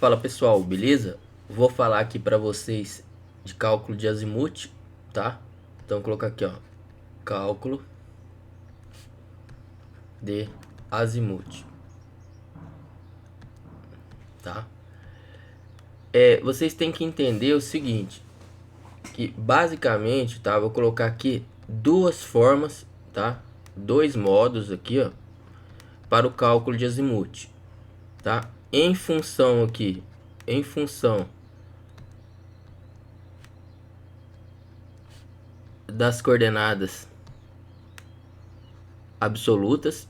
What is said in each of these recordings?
Fala pessoal, beleza? Vou falar aqui para vocês de cálculo de azimuth, tá? Então vou colocar aqui, ó, cálculo de azimuth, tá? Vocês têm que entender o seguinte, que basicamente, tá? Vou colocar aqui duas formas, tá? Dois modos aqui, ó, para o cálculo de azimuth, tá? Em função aqui, em função das coordenadas absolutas,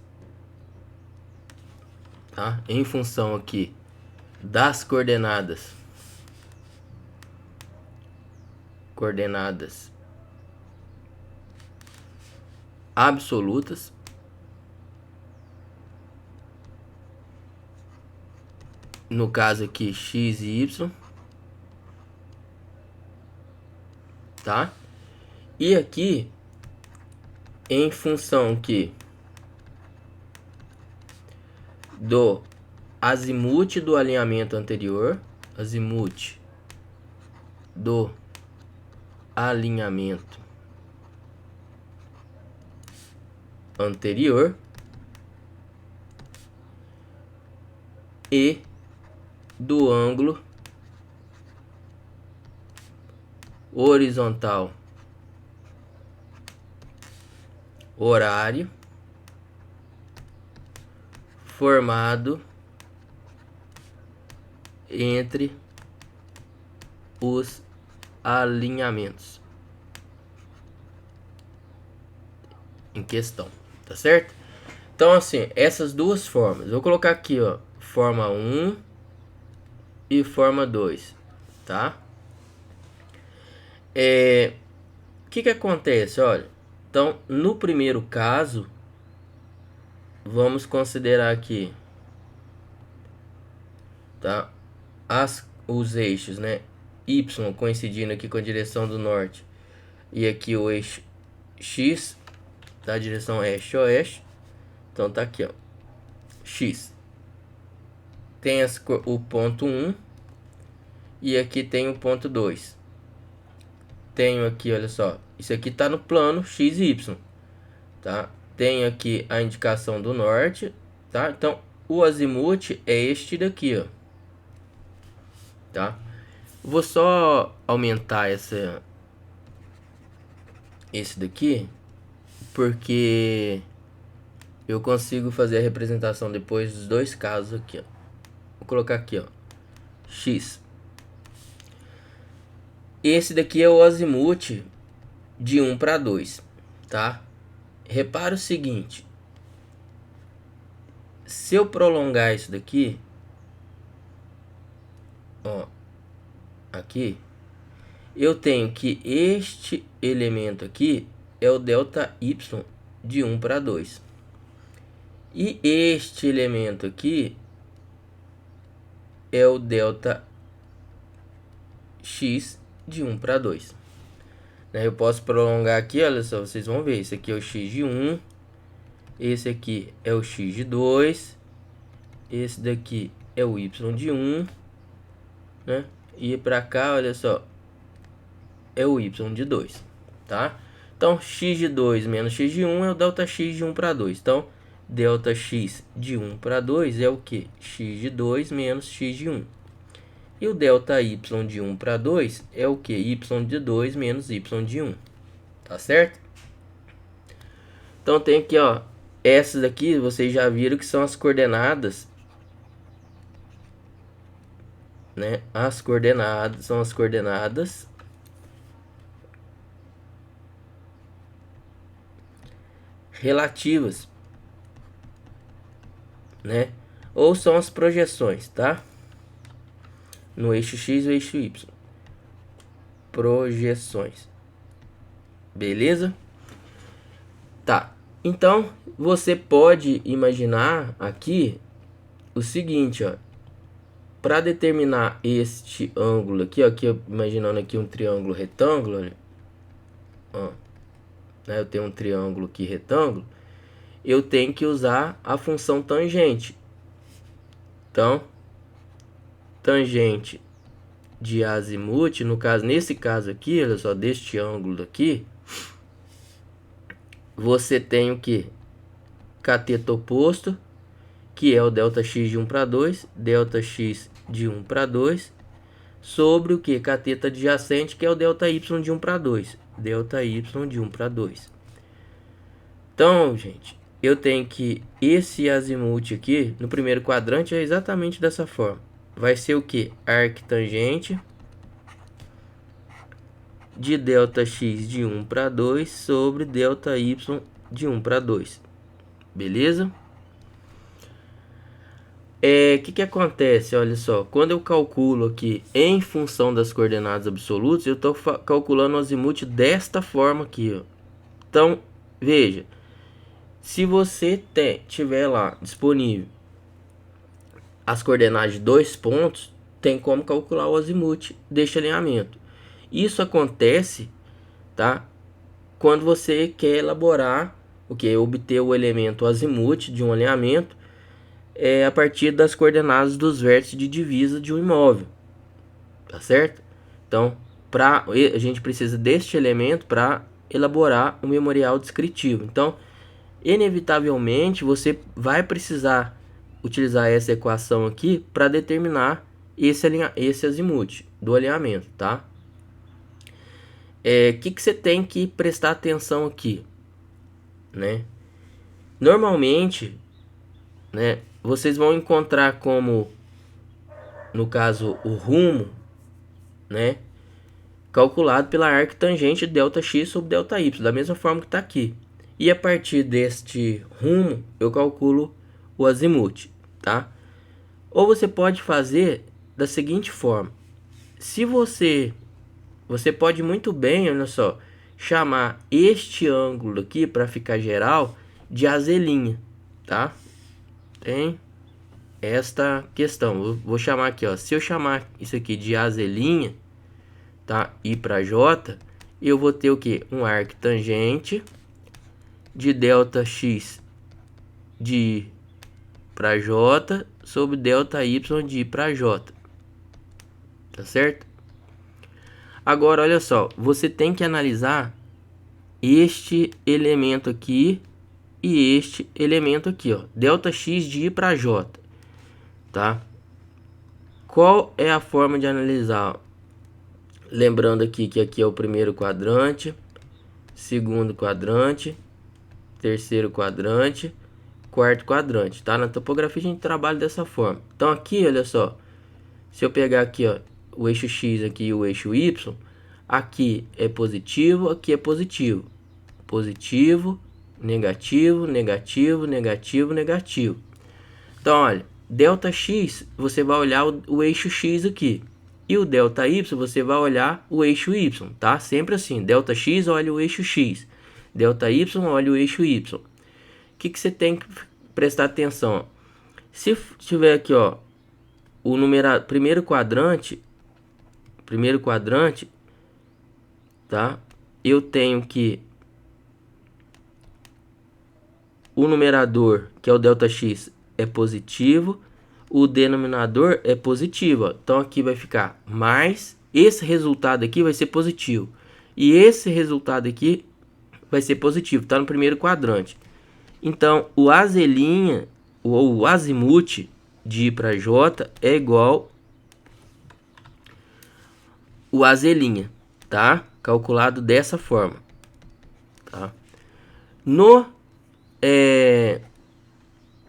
tá? Em função aqui das coordenadas absolutas, no caso aqui x e y, tá? E aqui em função que do azimuth do alinhamento anterior, azimuth do alinhamento anterior e do ângulo horizontal horário formado entre os alinhamentos em questão, tá certo? Então assim, essas duas formas, eu vou colocar aqui, ó, forma 1 e forma 2, tá? O que acontece, olha, então no primeiro caso, vamos considerar aqui, tá? Os eixos, né? Y coincidindo aqui com a direção do norte e aqui o eixo X da direção oeste. Então tá aqui, ó, X tem o ponto 1 e aqui tem o ponto 2. Tenho aqui, olha só, isso aqui tá no plano X e Y, tá? Tenho aqui a indicação do norte, tá? Então o azimuth é este daqui, ó, tá? Vou só aumentar esse daqui, porque eu consigo fazer a representação depois dos dois casos aqui, ó. Vou colocar aqui, ó, X. Esse daqui é o azimuth de 1 para 2, tá? Repara o seguinte, se eu prolongar isso daqui, ó, aqui, eu tenho que este elemento aqui é o delta y de 1 para 2. E este elemento aqui é o delta x de 1 para 2. Eu posso prolongar aqui, olha só, vocês vão ver. Esse aqui é o x de 1, esse aqui é o x de 2, esse daqui é o y de 1, né? E para cá, olha só, é o y de 2, tá? Então, x de 2 menos x de 1 é o delta x de 1 para 2. Então, delta x de 1 para 2 é o que? X de 2 menos x de 1. E o delta y de 1 para 2 é o que? Y de 2 menos y de 1. Tá certo? Então tem aqui, ó, essas aqui vocês já viram que são as coordenadas, né? As coordenadas são as coordenadas relativas, né? Ou são as projeções, tá? No eixo X e o eixo Y. Projeções. Beleza? Tá. Então, você pode imaginar aqui o seguinte, ó. Para determinar este ângulo aqui, ó, aqui, imaginando aqui um triângulo retângulo, né? Ó, né? Eu tenho um triângulo aqui retângulo, eu tenho que usar a função tangente. Então, tangente de azimuth, no caso, nesse caso aqui, olha só, deste ângulo aqui, você tem o que? Cateto oposto, que é o ΔX de 1 para 2, ΔX de 1 para 2, sobre o que? Cateto adjacente, que é o ΔY de 1 para 2, ΔY de 1 para 2. Então, gente, eu tenho que esse azimuth aqui, no primeiro quadrante, é exatamente dessa forma. Vai ser o que? Arctangente de ΔX de 1 para 2 sobre ΔY de 1 para 2. Beleza? Que acontece? Olha só, quando eu calculo aqui em função das coordenadas absolutas, eu estou calculando o azimuth desta forma aqui, ó. Então, veja, se você tiver lá disponível as coordenadas de 2 pontos, tem como calcular o azimuth deste alinhamento. Isso acontece, tá? Quando você quer elaborar o que? Obter o elemento azimuth de um alinhamento a partir das coordenadas dos vértices de divisa de um imóvel, tá certo? Então, a gente precisa deste elemento para elaborar um memorial descritivo. Então, inevitavelmente, você vai precisar utilizar essa equação aqui para determinar esse azimuth do alinhamento, tá? Que você tem que prestar atenção aqui, né? Normalmente, né, vocês vão encontrar como, no caso, o rumo, né, calculado pela arctangente ΔX sobre ΔY, da mesma forma que está aqui. E a partir deste rumo, eu calculo o azimuth, tá? Ou você pode fazer da seguinte forma. Se você pode muito bem, olha só, chamar este ângulo aqui, para ficar geral, de azelinha, tá? Tem esta questão. Eu vou chamar aqui, ó. Se eu chamar isso aqui de azelinha, tá? I para J, eu vou ter o que? Um arctangente de ΔX de I para J sobre ΔY de I para J. Tá certo? Agora, olha só. Você tem que analisar este elemento aqui e este elemento aqui, ó. ΔX de I para J. Tá? Qual é a forma de analisar? Lembrando aqui que aqui é o primeiro quadrante, segundo quadrante, terceiro quadrante, quarto quadrante, tá? Na topografia a gente trabalha dessa forma. Então aqui, olha só, se eu pegar aqui, ó, o eixo X aqui e o eixo Y, aqui é positivo, aqui é positivo. Positivo, negativo, negativo, negativo, negativo. Então, olha, ΔX, você vai olhar o eixo X aqui. E o ΔY, você vai olhar o eixo Y, tá? Sempre assim, ΔX olha o eixo X. ΔY olha o eixo Y. O que você tem que prestar atenção? Se tiver aqui, ó, o primeiro quadrante, tá? Eu tenho que o numerador, que é o ΔX, é positivo, o denominador é positivo, ó. Então aqui vai ficar mais, esse resultado aqui vai ser positivo, e esse resultado aqui vai ser positivo, tá no primeiro quadrante. Então o azelinha, ou o azimuth de I para J é igual o azelinha, tá? Calculado dessa forma, tá? No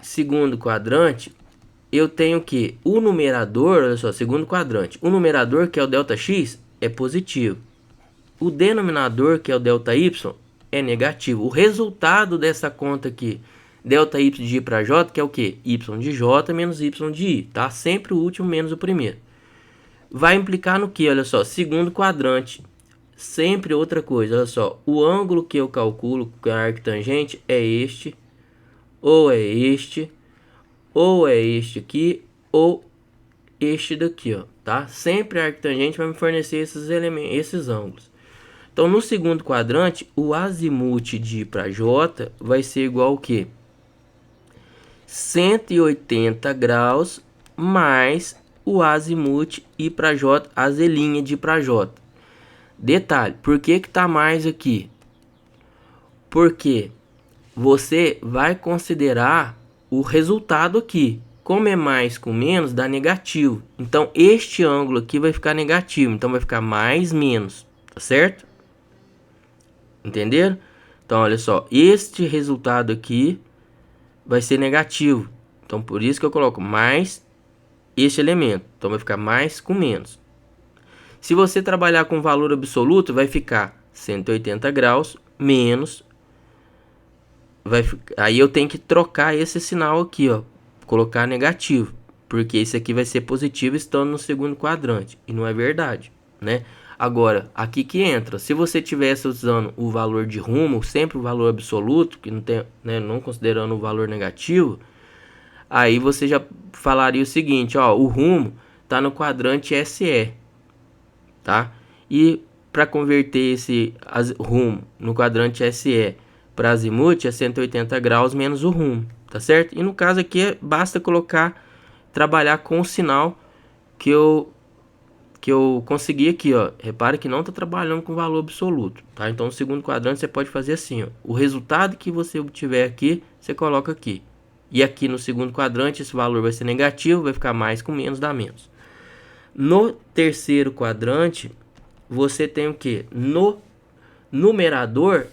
segundo quadrante, eu tenho que o numerador, olha só, segundo quadrante, o numerador, que é o ΔX, é positivo. O denominador, que é o ΔY, é negativo. O resultado dessa conta aqui, ΔY de I para J, que é o que? Y de J menos Y de I, tá? Sempre o último menos o primeiro. Vai implicar no que? Olha só, segundo quadrante. Sempre outra coisa, olha só, o ângulo que eu calculo com a arctangente é este, ou é este, ou é este aqui, ou este daqui, ó, tá? Sempre a arctangente vai me fornecer esses elementos, esses ângulos. Então, no segundo quadrante, o azimuth de I para J vai ser igual ao quê? 180 graus mais o azimuth I para J, a Z' de I para J. Detalhe, por que que tá mais aqui? Porque você vai considerar o resultado aqui. Como é mais com menos, dá negativo. Então, este ângulo aqui vai ficar negativo. Então, vai ficar mais menos, tá certo? Entenderam? Então, olha só, este resultado aqui vai ser negativo. Então, por isso que eu coloco mais este elemento. Então, vai ficar mais com menos. Se você trabalhar com valor absoluto, vai ficar 180 graus menos. Aí eu tenho que trocar esse sinal aqui, ó. Colocar negativo. Porque esse aqui vai ser positivo estando no segundo quadrante. E não é verdade, né? Agora, aqui que entra. Se você estivesse usando o valor de rumo, sempre o valor absoluto, que não tem, né, não considerando o valor negativo, aí você já falaria o seguinte, ó, o rumo tá no quadrante SE, tá? E para converter esse rumo no quadrante SE para azimuth é 180 graus menos o rumo, tá certo? E no caso aqui basta trabalhar com o sinal que eu consegui aqui, ó. Repare que não está trabalhando com valor absoluto, tá? Então no segundo quadrante você pode fazer assim, ó. O resultado que você obtiver aqui, você coloca aqui. E aqui no segundo quadrante esse valor vai ser negativo, vai ficar mais com menos, dá menos. No terceiro quadrante, você tem o que? No numerador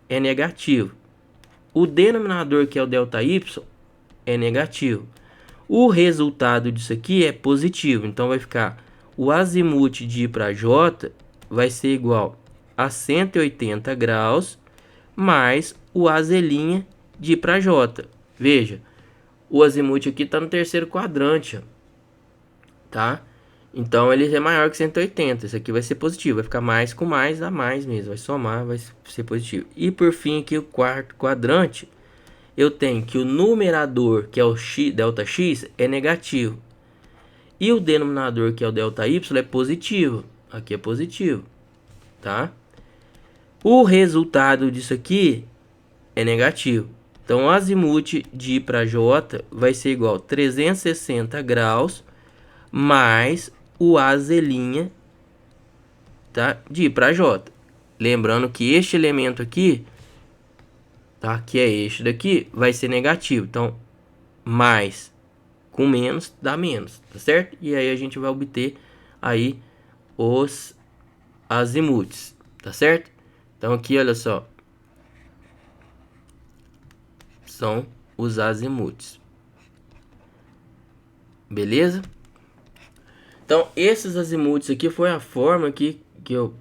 é negativo. O denominador, que é o ΔY, é negativo. O resultado disso aqui é positivo. Então vai ficar o azimuth de I para J vai ser igual a 180 graus mais o AZ' de I para J. Veja, o azimuth aqui está no terceiro quadrante, ó, tá? Então ele é maior que 180. Isso aqui vai ser positivo. Vai ficar mais com mais, dá mais mesmo. Vai somar, vai ser positivo. E por fim aqui o quarto quadrante, eu tenho que o numerador, que é o ΔX, é negativo. E o denominador, que é o ΔY, é positivo. Aqui é positivo, tá? O resultado disso aqui é negativo. Então o azimuth de I para J vai ser igual a 360 graus mais o AZ', tá, de I para J. Lembrando que este elemento aqui, tá, que é este daqui, vai ser negativo. Então, mais com menos dá menos, tá certo? E aí a gente vai obter aí os azimuths, tá certo? Então aqui, olha só, são os azimuths. Beleza? Então, esses azimuths aqui foi a forma que eu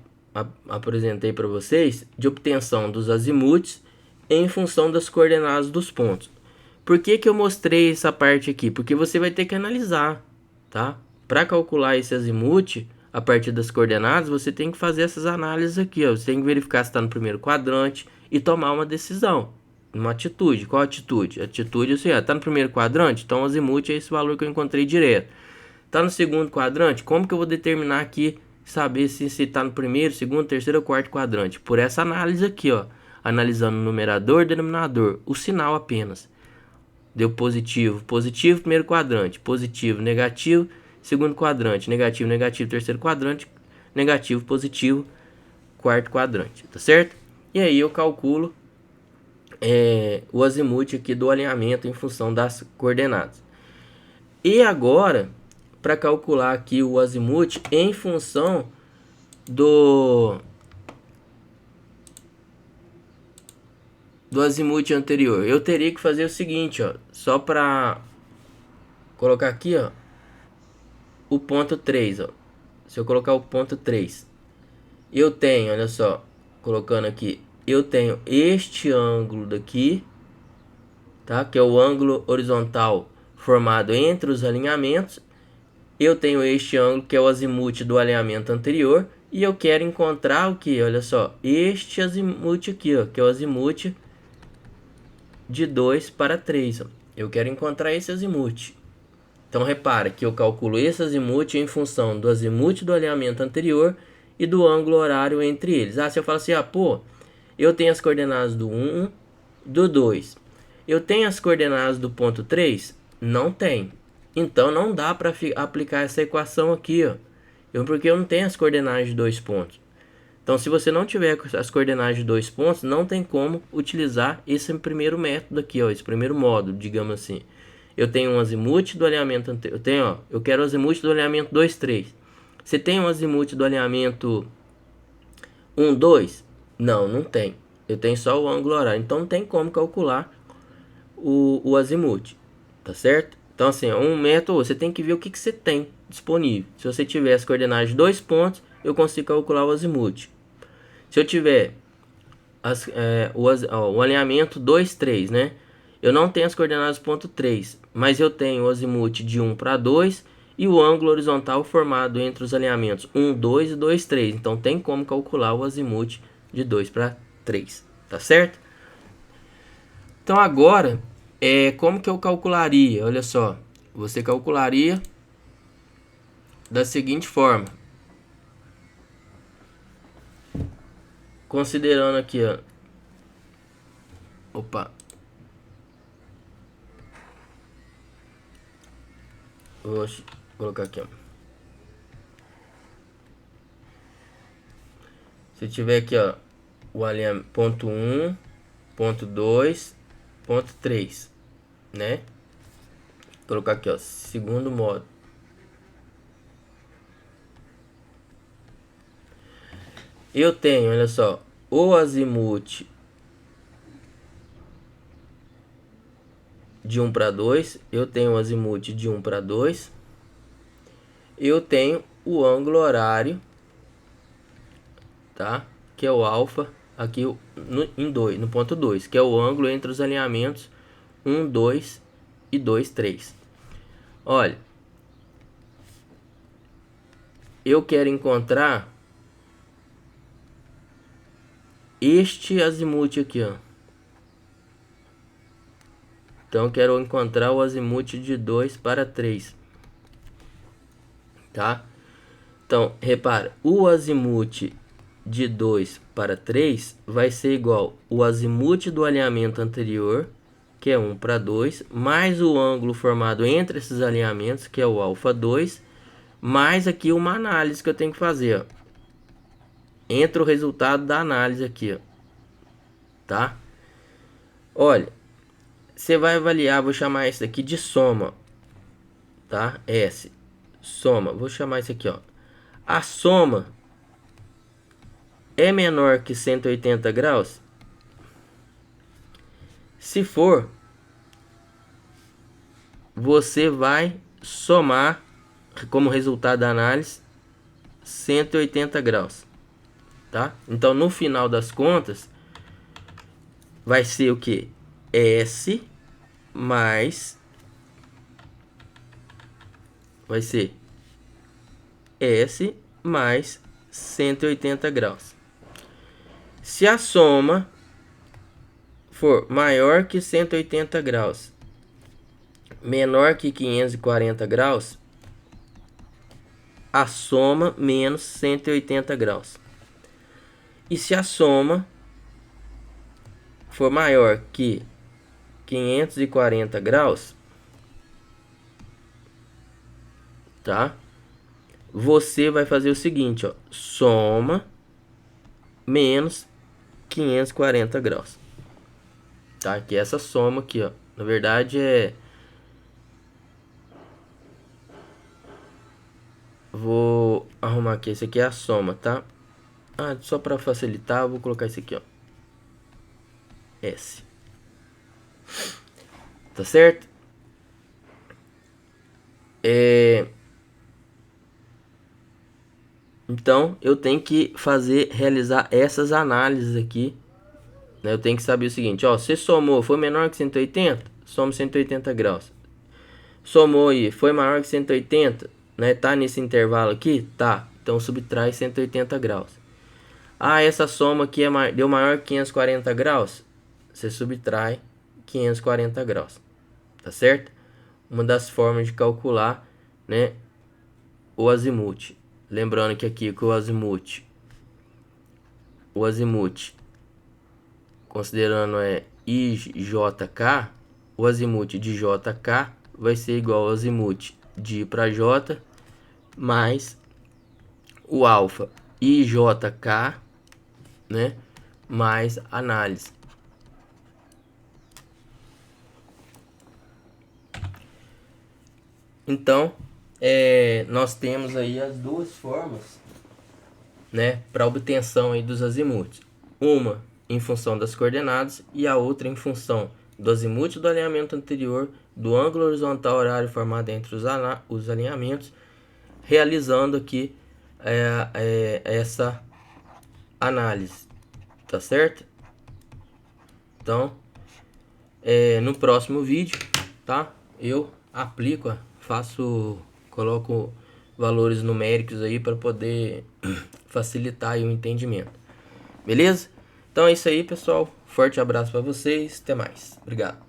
apresentei para vocês de obtenção dos azimuths em função das coordenadas dos pontos. Por que que eu mostrei essa parte aqui? Porque você vai ter que analisar, tá? Para calcular esse azimuth a partir das coordenadas, você tem que fazer essas análises aqui, ó. Você tem que verificar se está no primeiro quadrante e tomar uma decisão, uma atitude. Qual atitude? Atitude assim, ó, tá no primeiro quadrante, então o azimuth é esse valor que eu encontrei direto. Tá no segundo quadrante, como que eu vou determinar aqui, saber se está no primeiro, segundo, terceiro ou quarto quadrante? Por essa análise aqui, ó, analisando o numerador e denominador, o sinal apenas. Deu positivo, positivo, primeiro quadrante, positivo, negativo, segundo quadrante, negativo, negativo, terceiro quadrante, negativo, positivo, quarto quadrante, tá certo? E aí eu calculo o azimuth aqui do alinhamento em função das coordenadas. E agora, para calcular aqui o azimuth em função do azimuth anterior, eu teria que fazer o seguinte, ó, só para colocar aqui, ó, o ponto 3, ó. Se eu colocar o ponto 3, eu tenho, olha só, colocando aqui, eu tenho este ângulo daqui, tá? Que é o ângulo horizontal formado entre os alinhamentos. Eu tenho este ângulo que é o azimuth do alinhamento anterior. E eu quero encontrar o que? Olha só, este azimuth aqui, ó, que é o azimuth de 2 para 3. Ó. Eu quero encontrar esse azimuth. Então, repara que eu calculo esse azimuth em função do azimuth do alinhamento anterior e do ângulo horário entre eles. Ah, se eu falo assim, pô, eu tenho as coordenadas do 1, do 2. Eu tenho as coordenadas do ponto 3? Não tem. Então não dá para aplicar essa equação aqui, ó. Porque eu não tenho as coordenadas de 2 pontos. Então, se você não tiver as coordenadas de 2 pontos, não tem como utilizar esse primeiro método aqui, ó, esse primeiro módulo, digamos assim. Eu tenho um azimuth do alinhamento anterior. Eu quero o azimuth do alinhamento 2, 3. Você tem um azimuth do alinhamento 1, 2? Não, não tem. Eu tenho só o ângulo horário. Então, não tem como calcular o azimuth, tá certo? Então, assim, um método, você tem que ver o que você tem disponível. Se você tiver as coordenadas de 2 pontos, eu consigo calcular o azimuth. Se eu tiver o alinhamento 2, 3, né? Eu não tenho as coordenadas ponto 3, mas eu tenho o azimuth de 1 para 2 e o ângulo horizontal formado entre os alinhamentos 1, 2 e 2, 3. Então tem como calcular o azimuth de 2 para 3, tá certo? Então agora, como que eu calcularia? Olha só, você calcularia da seguinte forma. Considerando aqui, ó. Opa. Vou colocar aqui, ó. Se tiver aqui, ó, o alinhamento ponto 1, ponto 2, ponto 3, né? Vou colocar aqui, ó, segundo modo. Eu tenho, olha só, o azimuth de 1 para 2, eu tenho o azimuth de 1 para 2, eu tenho o ângulo horário, tá? Que é o alfa aqui no ponto 2, que é o ângulo entre os alinhamentos 1, 2 e 2, 3. Olha, eu quero encontrar este azimuth aqui, ó. Então eu quero encontrar o azimuth de 2 para 3. Tá? Então, repara, o azimuth de 2 para 3 vai ser igual o azimuth do alinhamento anterior, que é 1 para 2, mais o ângulo formado entre esses alinhamentos, que é o alfa 2, mais aqui uma análise que eu tenho que fazer, ó. Entra o resultado da análise aqui, ó. Tá? Olha, você vai avaliar, vou chamar isso aqui de soma, tá? S, soma, vou chamar isso aqui, ó. A soma é menor que 180 graus? Se for, você vai somar como resultado da análise 180 graus, tá? Então, no final das contas, vai ser o que? S mais... Vai ser S mais 180 graus. Se a soma for maior que 180 graus, menor que 540 graus, a soma menos 180 graus. E se a soma for maior que 540 graus, tá? Você vai fazer o seguinte, ó, soma menos 540 graus. Tá? Que essa soma aqui, ó, na verdade vou arrumar aqui, esse aqui é a soma, tá? Só para facilitar, eu vou colocar esse aqui, ó. S. Tá certo? Então, eu tenho que realizar essas análises aqui, né? Eu tenho que saber o seguinte, ó, você somou, foi menor que 180? Soma 180 graus. Somou aí, foi maior que 180, né? Tá nesse intervalo aqui? Tá. Então, subtrai 180 graus. Essa soma aqui deu maior que 540 graus? Você subtrai 540 graus. Tá certo? Uma das formas de calcular, né, o azimuth. Lembrando que aqui com o azimuth, considerando IJK, o azimuth de JK vai ser igual ao azimuth de I para J mais o alfa IJK, né, mais análise. Então, nós temos aí as duas formas, né, para obtenção aí dos azimuths. Uma em função das coordenadas e a outra em função do azimuth do alinhamento anterior, do ângulo horizontal horário formado entre os alinhamentos, realizando aqui essa análise, tá certo? Então, no próximo vídeo, tá? Eu aplico, coloco valores numéricos aí para poder facilitar aí o entendimento. Beleza? Então é isso aí, pessoal. Forte abraço para vocês. Até mais. Obrigado.